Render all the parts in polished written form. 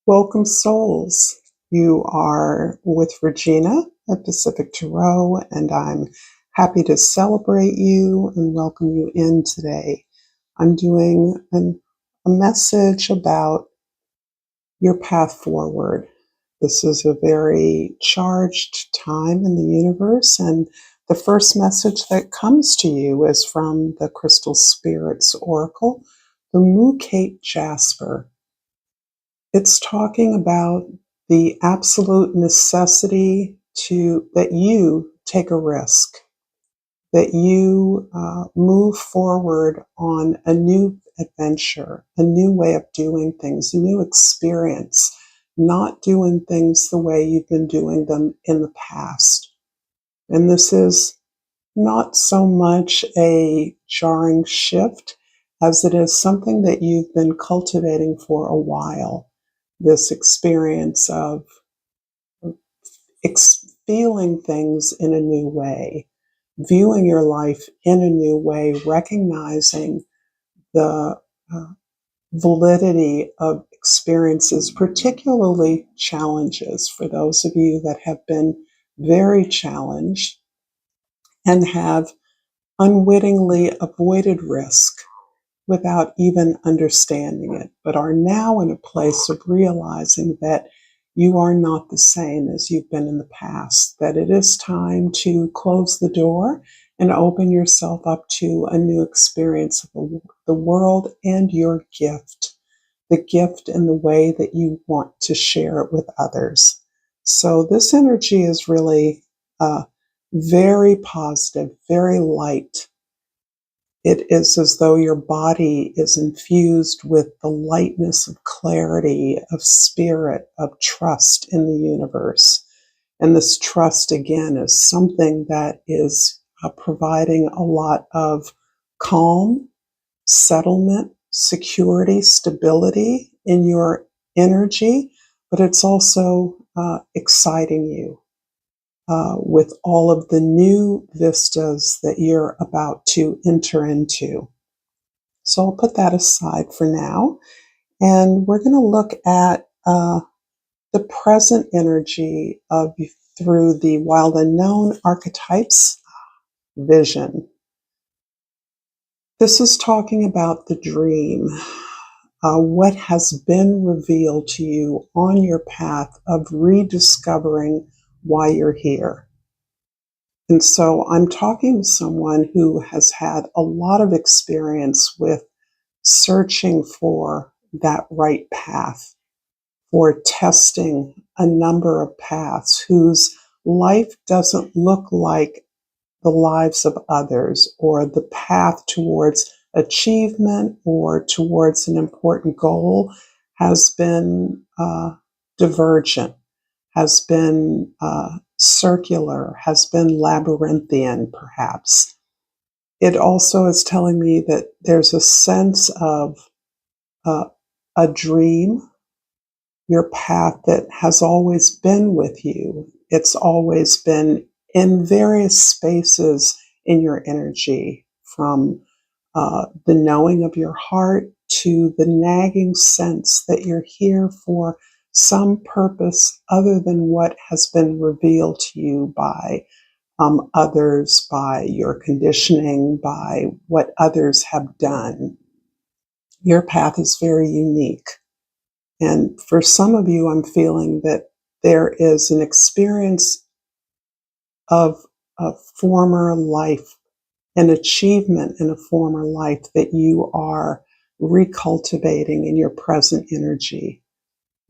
Welcome, souls. You are with Regina at Pacific Tarot, and I'm happy to celebrate you and welcome you in today. I'm doing a message about your path forward. This is a very charged time in the universe, and the first message that comes to you is from the Crystal Spirits Oracle, the Mookaite Jasper. It's talking about the absolute necessity that you take a risk, that you move forward on a new adventure, a new way of doing things, a new experience, not doing things the way you've been doing them in the past. And this is not so much a jarring shift as it is something that you've been cultivating for a while. This experience of feeling things in a new way, viewing your life in a new way, recognizing the validity of experiences, particularly challenges, for those of you that have been very challenged and have unwittingly avoided risk without even understanding it, but are now in a place of realizing that you are not the same as you've been in the past, that it is time to close the door and open yourself up to a new experience of the world and your gift, the gift in the way that you want to share it with others. So this energy is really very positive, very light. It is as though your body is infused with the lightness of clarity, of spirit, of trust in the universe. And this trust, again, is something that is providing a lot of calm, settlement, security, stability in your energy, but it's also exciting you. With all of the new vistas that you're about to enter into. So I'll put that aside for now. And we're going to look at the present energy of through the Wild Unknown Archetypes vision. This is talking about the dream, what has been revealed to you on your path of rediscovering why you're here. And so I'm talking to someone who has had a lot of experience with searching for that right path, for testing a number of paths, whose life doesn't look like the lives of others, or the path towards achievement or towards an important goal has been divergent, has been circular, has been labyrinthian, perhaps. It also is telling me that there's a sense of a dream, your path that has always been with you. It's always been in various spaces in your energy, from the knowing of your heart to the nagging sense that you're here for some purpose other than what has been revealed to you by others, by your conditioning, by what others have done. Your path is very unique. And for some of you, I'm feeling that there is an experience of a former life, an achievement in a former life that you are recultivating in your present energy.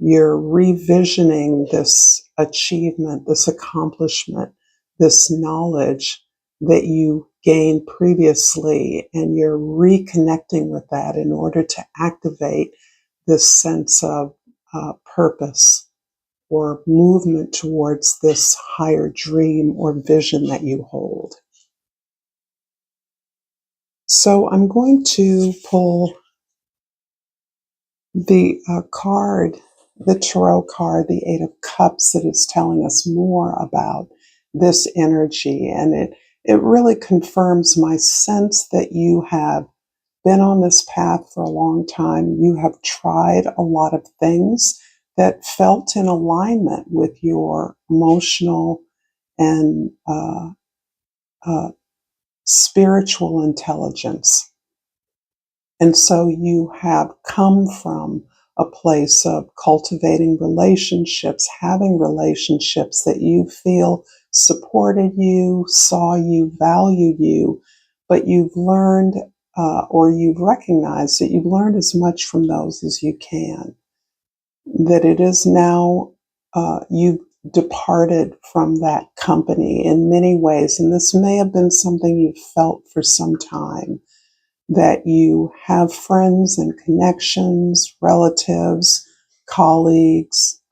You're revisioning this achievement, this accomplishment, this knowledge that you gained previously, and you're reconnecting with that in order to activate this sense of purpose or movement towards this higher dream or vision that you hold. So I'm going to pull the card, the tarot card, the Eight of Cups, that is telling us more about this energy. And it really confirms my sense that you have been on this path for a long time. You have tried a lot of things that felt in alignment with your emotional and spiritual intelligence. And so you have come from a place of cultivating relationships, having relationships that you feel supported you, saw you, valued you, but you've learned or you've recognized that you've learned as much from those as you can. That it is now you've departed from that company in many ways, and this may have been something you've felt for some time, that you have friends and connections, relatives, colleagues,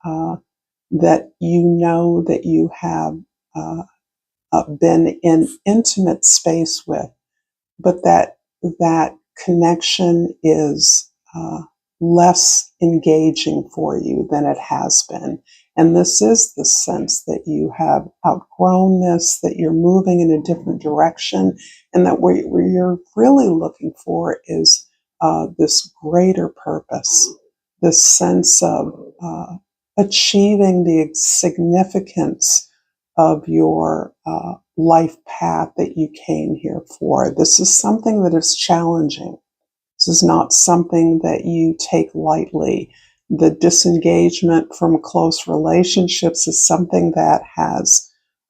that you know that you have been in intimate space with, but that connection is less engaging for you than it has been. And this is the sense that you have outgrown this, that you're moving in a different direction, and that what you're really looking for is this greater purpose, this sense of achieving the significance of your life path that you came here for. This is something that is challenging. This is not something that you take lightly. The disengagement from close relationships is something that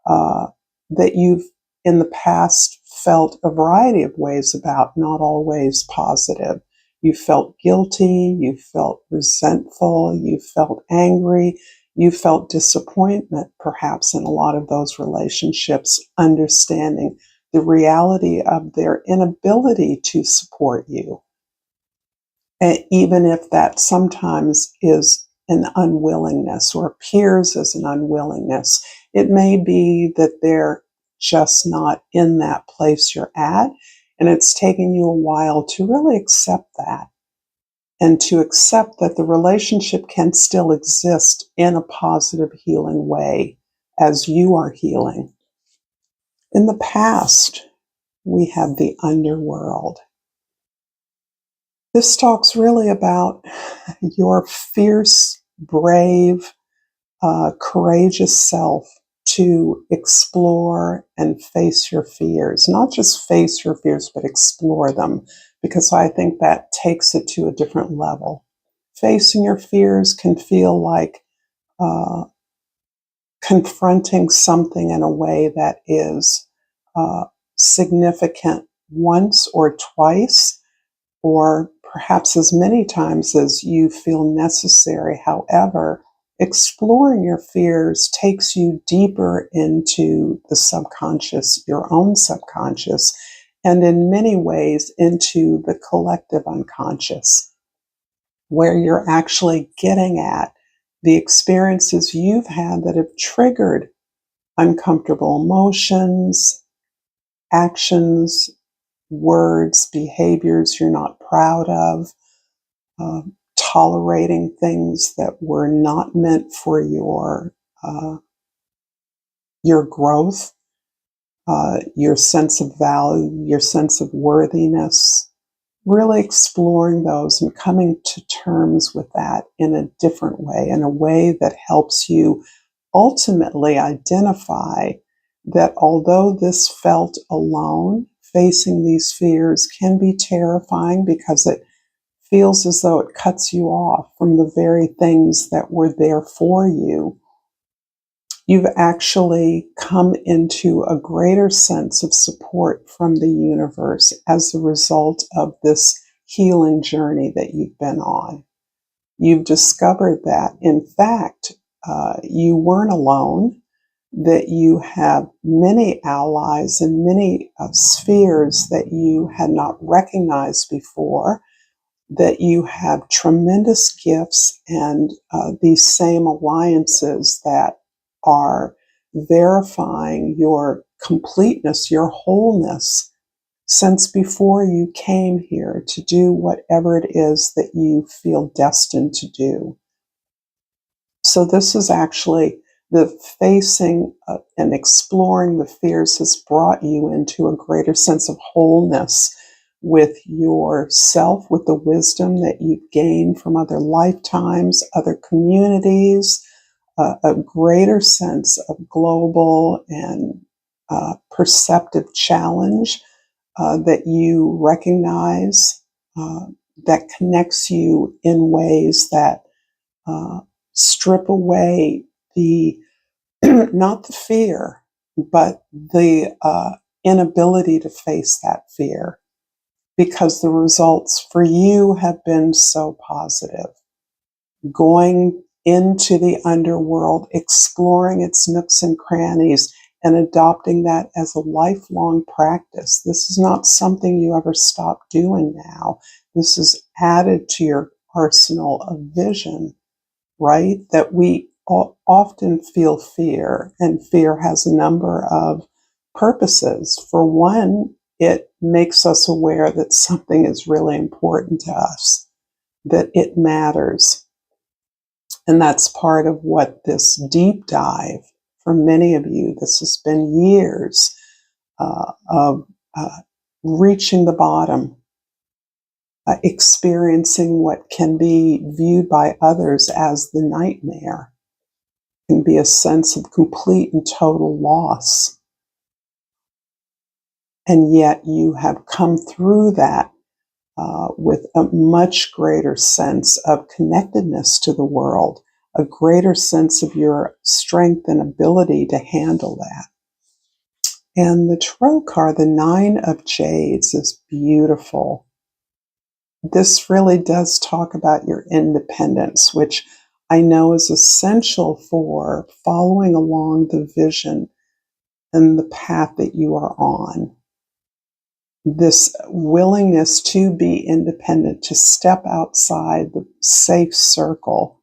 that you've in the past felt a variety of ways about, not always positive. You felt guilty, you felt resentful, you felt angry, you felt disappointment perhaps in a lot of those relationships, understanding the reality of their inability to support you. And even if that sometimes is an unwillingness or appears as an unwillingness, it may be that they're just not in that place you're at. And it's taken you a while to really accept that and to accept that the relationship can still exist in a positive, healing way as you are healing. In the past, we have the underworld. This talks really about your fierce, brave, courageous self to explore and face your fears. Not just face your fears, but explore them, because I think that takes it to a different level. Facing your fears can feel like confronting something in a way that is significant once or twice, or perhaps as many times as you feel necessary. However, exploring your fears takes you deeper into the subconscious, your own subconscious, and in many ways into the collective unconscious, where you're actually getting at the experiences you've had that have triggered uncomfortable emotions, actions, words, behaviors you're not proud of, tolerating things that were not meant for your growth, your sense of value, your sense of worthiness. Really exploring those and coming to terms with that in a different way, in a way that helps you ultimately identify that although this felt alone, facing these fears can be terrifying because it feels as though it cuts you off from the very things that were there for you. You've actually come into a greater sense of support from the universe as a result of this healing journey that you've been on. You've discovered that, in fact, you weren't alone, that you have many allies and many spheres that you had not recognized before, that you have tremendous gifts and these same alliances that are verifying your completeness, your wholeness, since before you came here to do whatever it is that you feel destined to do. So this is actually the facing and exploring the fears has brought you into a greater sense of wholeness, with yourself, with the wisdom that you've gained from other lifetimes, other communities, a greater sense of global and perceptive challenge that you recognize, that connects you in ways that strip away the not the fear, but the inability to face that fear, because the results for you have been so positive. Going into the underworld, exploring its nooks and crannies, and adopting that as a lifelong practice. This is not something you ever stop doing now. This is added to your arsenal of vision, right? That we often feel fear, and fear has a number of purposes. For one, it makes us aware that something is really important to us, that it matters. And that's part of what this deep dive, for many of you, this has been years of reaching the bottom, experiencing what can be viewed by others as the nightmare, can be a sense of complete and total loss. And yet you have come through that with a much greater sense of connectedness to the world, a greater sense of your strength and ability to handle that. And the Tarot card, the Nine of Jades, is beautiful. This really does talk about your independence, which I know is essential for following along the vision and the path that you are on. This willingness to be independent, to step outside the safe circle,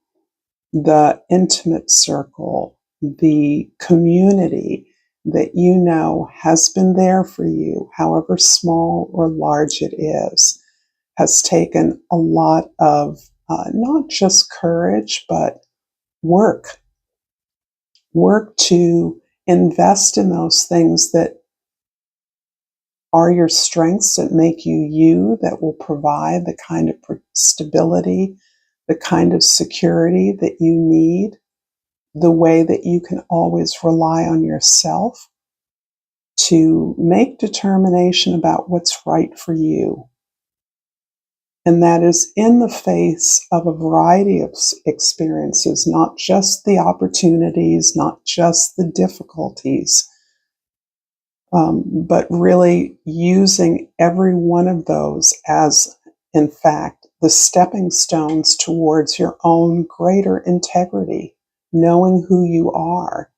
the intimate circle, the community that you know has been there for you, however small or large it is, has taken a lot of not just courage, but work to invest in those things that are your strengths, that make you you, that will provide the kind of stability, the kind of security that you need, the way that you can always rely on yourself to make determination about what's right for you. And that is in the face of a variety of experiences, not just the opportunities, not just the difficulties, but really using every one of those as, in fact, the stepping stones towards your own greater integrity, knowing who you are,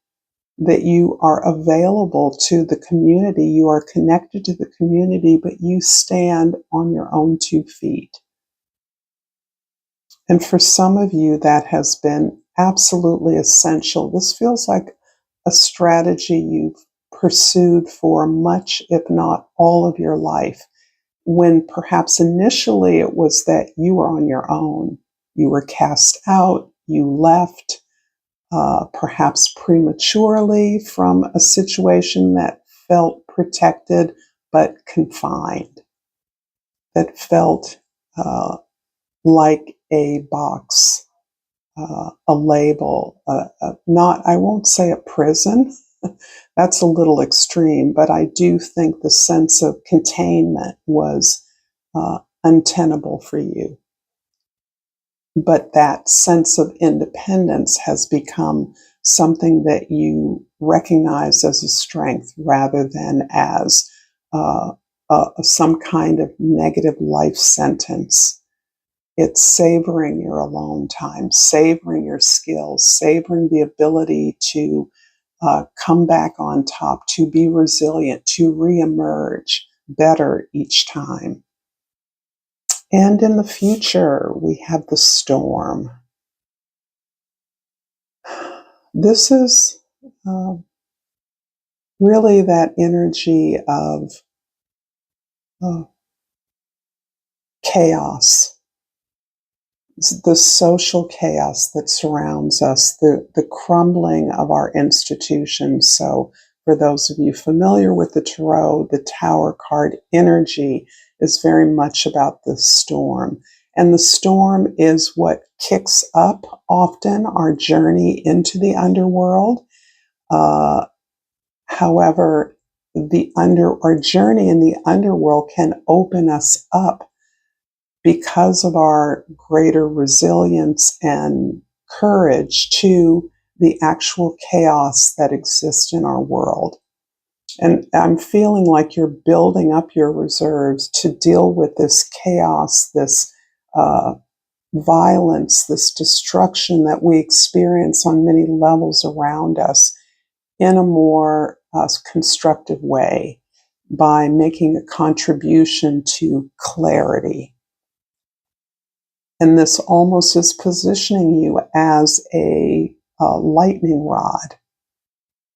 that you are available to the community, you are connected to the community, but you stand on your own 2 feet. And for some of you, that has been absolutely essential. This feels like a strategy you've pursued for much, if not all of your life, when perhaps initially it was that you were on your own. You were cast out, you left, perhaps prematurely from a situation that felt protected but confined, that felt like a box, a label, not, I won't say a prison, that's a little extreme, but I do think the sense of containment was untenable for you. But that sense of independence has become something that you recognize as a strength rather than as some kind of negative life sentence. It's savoring your alone time, savoring your skills, savoring the ability to come back on top, to be resilient, to reemerge better each time. And in the future, we have the Storm. This is really that energy of chaos, the social chaos that surrounds us, the crumbling of our institutions. So for those of you familiar with the Tarot, the Tower card energy is very much about the storm. And the storm is what kicks up often our journey into the underworld. However, our journey in the underworld can open us up because of our greater resilience and courage to the actual chaos that exists in our world. And I'm feeling like you're building up your reserves to deal with this chaos, this violence, this destruction that we experience on many levels around us in a more constructive way by making a contribution to clarity. And this almost is positioning you as a lightning rod,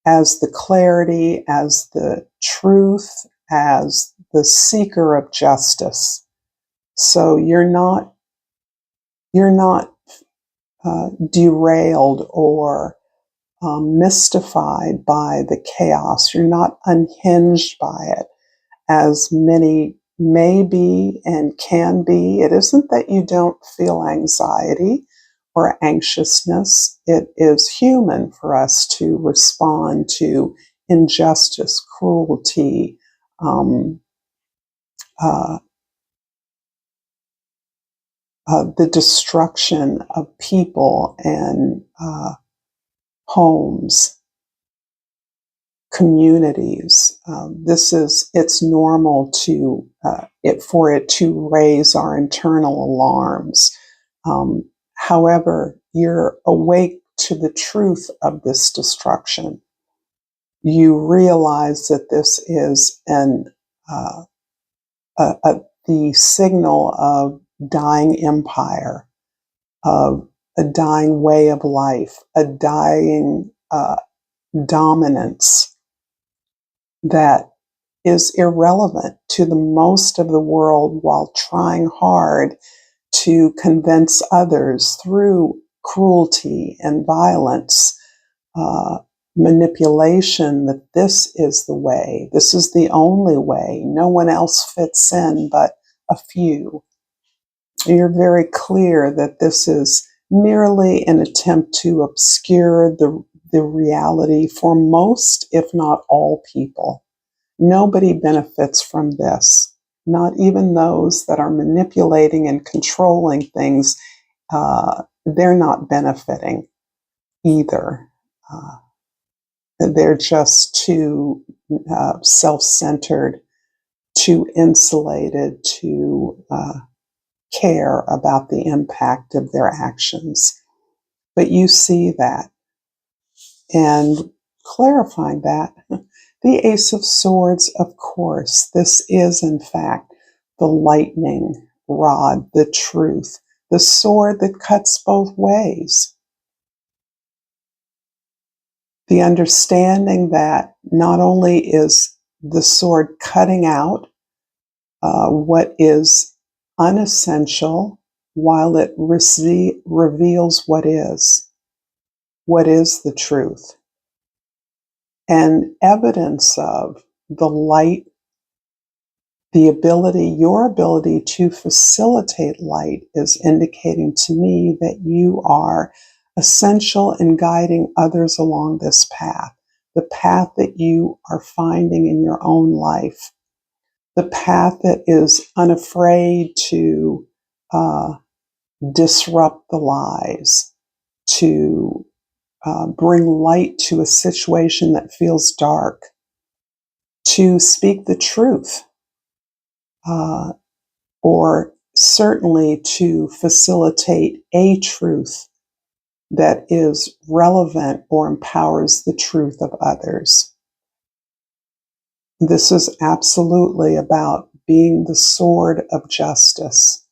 as the clarity, as the truth, as the seeker of justice. So you're not derailed or mystified by the chaos. You're not unhinged by it, as many may be and can be. It isn't that you don't feel anxiety or anxiousness. It is human for us to respond to injustice, cruelty, the destruction of people and homes, communities. It's normal for it to raise our internal alarms. However, you're awake to the truth of this destruction. You realize that this is the signal of dying empire, of a dying way of life, a dying dominance that is irrelevant to the most of the world while trying hard to convince others through cruelty and violence, manipulation, that this is the way, this is the only way, no one else fits in but a few. You're very clear that this is merely an attempt to obscure the reality for most, if not all, people. Nobody benefits from this, not even those that are manipulating and controlling things. They're not benefiting either. They're just too self-centered, too insulated to care about the impact of their actions. But you see that. And clarifying that, the Ace of Swords, of course, this is in fact the lightning rod, the truth, the sword that cuts both ways. The understanding that not only is the sword cutting out what is unessential, while it reveals what is the truth. And evidence of the light, your ability to facilitate light is indicating to me that you are essential in guiding others along this path, the path that you are finding in your own life, the path that is unafraid to disrupt the lies, to bring light to a situation that feels dark, to speak the truth, or certainly to facilitate a truth that is relevant or empowers the truth of others. This is absolutely about being the sword of justice,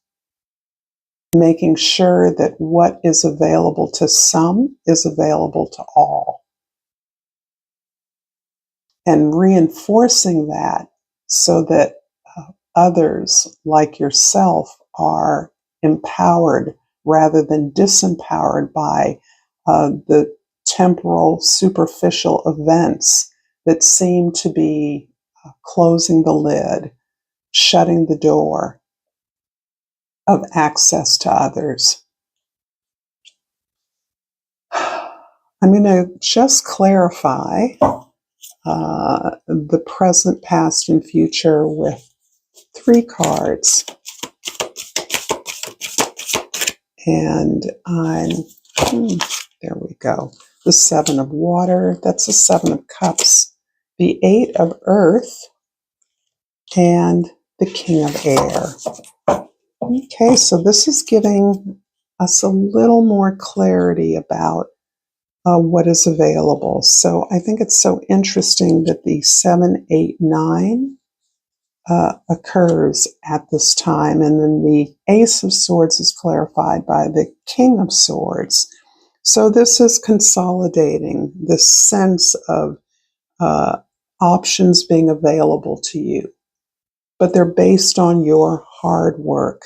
making sure that what is available to some is available to all, and reinforcing that so that others like yourself are empowered rather than disempowered by the temporal, superficial events that seem to be closing the lid shutting the door of access to others. I'm going to just clarify the present, past, and future with 3 cards. And there we go. The 7 of water, that's the 7 of cups. The 8 of earth, and the king of air. Okay, so this is giving us a little more clarity about what is available. So I think it's so interesting that the 7, 8, 9 occurs at this time, and then the Ace of Swords is clarified by the King of Swords. So this is consolidating this sense of options being available to you, but they're based on your hard work.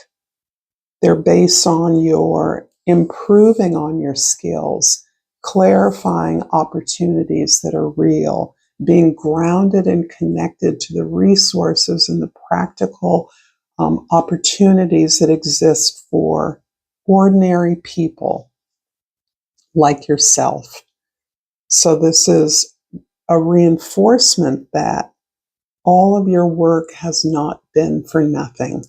They're based on your improving on your skills, clarifying opportunities that are real, being grounded and connected to the resources and the practical opportunities that exist for ordinary people like yourself. So this is a reinforcement that all of your work has not been for nothing.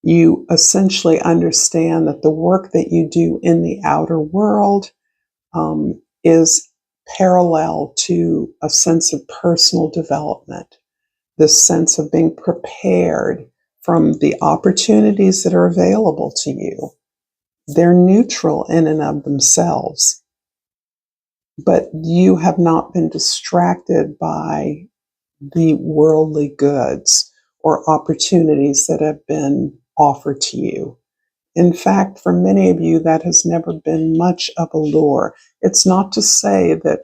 You essentially understand that the work that you do in the outer world is parallel to a sense of personal development, this sense of being prepared from the opportunities that are available to you. They're neutral in and of themselves, but you have not been distracted by the worldly goods or opportunities that have been offered to you. In fact, for many of you, that has never been much of a lure. It's not to say that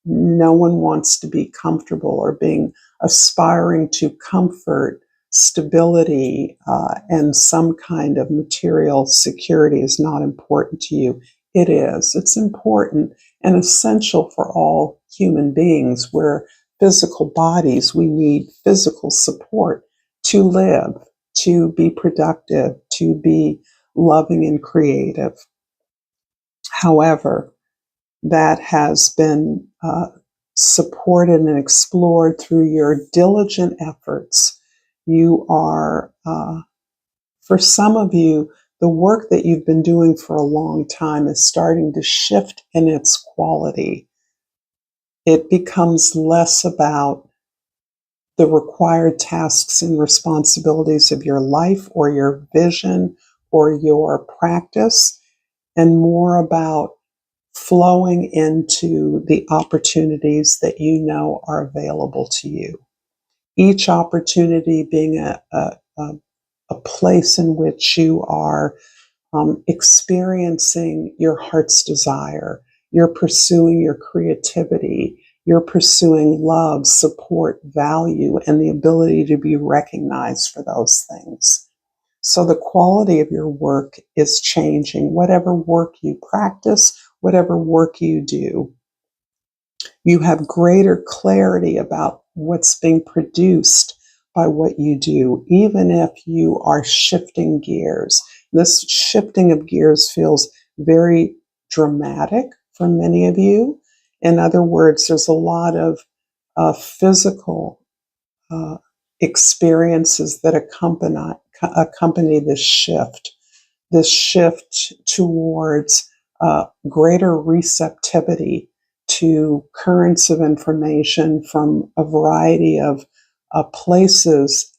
no one wants to be comfortable or being aspiring to comfort, stability, and some kind of material security is not important to you. It is. It's important and essential for all human beings. We're physical bodies. We need physical support to live, to be productive, to be loving and creative. However, that has been supported and explored through your diligent efforts. You are, for some of you, the work that you've been doing for a long time is starting to shift in its quality. It becomes less about the required tasks and responsibilities of your life or your vision or your practice, and more about flowing into the opportunities that you know are available to you. Each opportunity being a place in which you are experiencing your heart's desire. You're pursuing your creativity. You're pursuing love, support, value, and the ability to be recognized for those things. So the quality of your work is changing. Whatever work you practice, whatever work you do, you have greater clarity about what's being produced by what you do, even if you are shifting gears. This shifting of gears feels very dramatic for many of you. In other words, there's a lot of physical experiences that accompany this shift towards greater receptivity to currents of information from a variety of places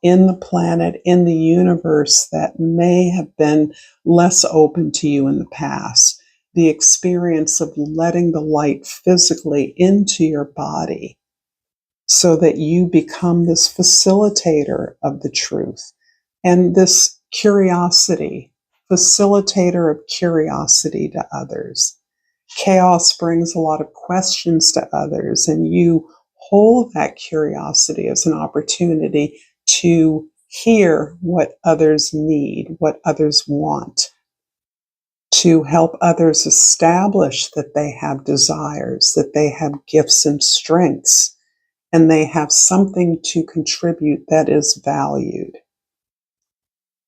in the planet, in the universe, that may have been less open to you in the past. The experience of letting the light physically into your body so that you become this facilitator of the truth and this curiosity, facilitator of curiosity to others. Chaos brings a lot of questions to others, and you hold that curiosity as an opportunity to hear what others need, what others want, to help others establish that they have desires, that they have gifts and strengths, and they have something to contribute that is valued.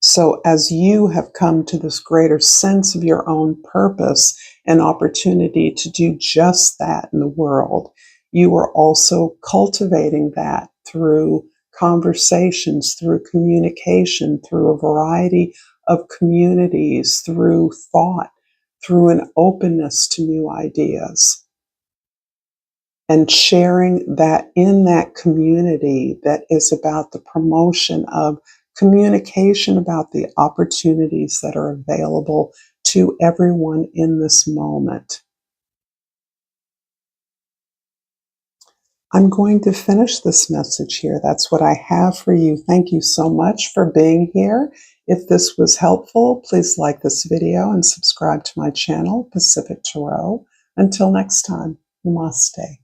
So as you have come to this greater sense of your own purpose and opportunity to do just that in the world, you are also cultivating that through conversations, through communication, through a variety of communities, through thought, through an openness to new ideas, and sharing that in that community that is about the promotion of communication about the opportunities that are available to everyone in this moment. I'm going to finish this message here. That's what I have for you. Thank you so much for being here. If this was helpful, please like this video and subscribe to my channel, Pacific Tarot. Until next time, namaste.